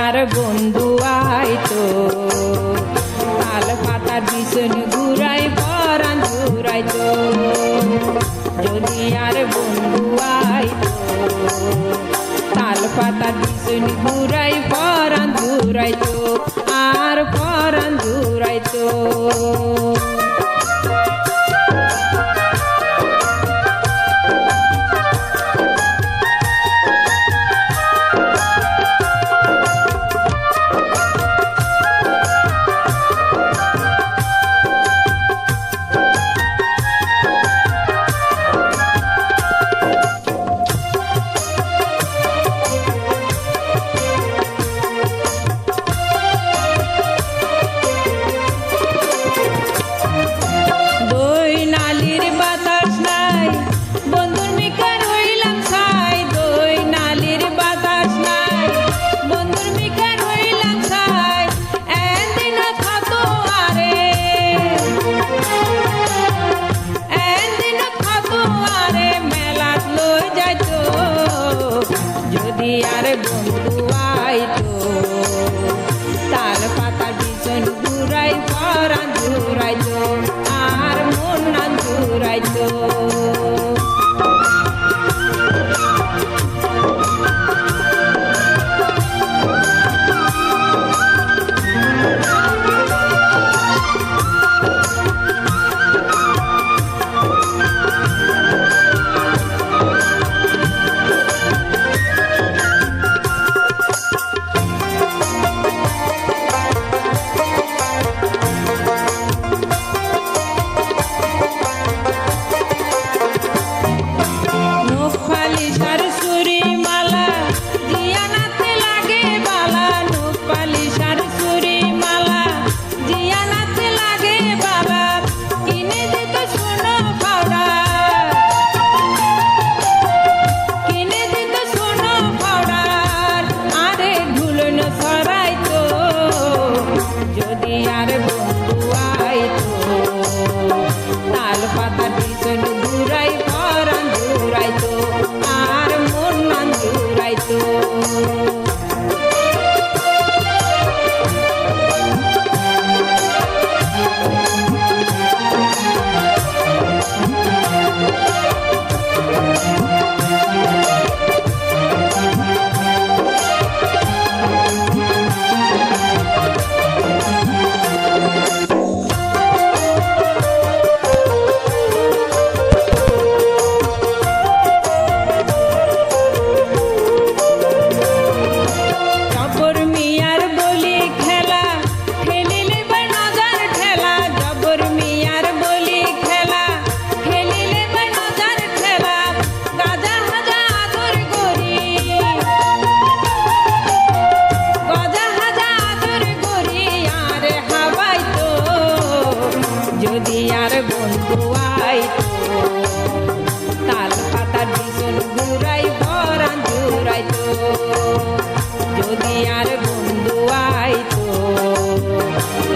আর বন্ধু আইতো তাল পাতার পিছন ঘুরাই পরাণ ঘুরাইতো যদি আর বন্ধু আইতো তাল পাতার পিছন ঘুরাই পরাণ ঘুরাইতো আর পরাণ ঘুরাইতো আর বন্ধু আইতো তাল পাতার পিছন ঘুরাই পরাণ ঘুরাইতো আর মন ঘুরাইতো যদি আর বন্ধু আইতো তাল পাতার পিছন ঘুরাই পরাণ ঘুরাইতো যদি আর বন্ধু আইতো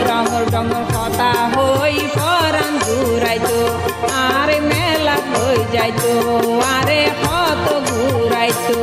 রঙর ডঙর কথা হই পরাণ ঘুরাইতো আর মেলা হয়ে যাইতো আরে কত ঘুরাইতো।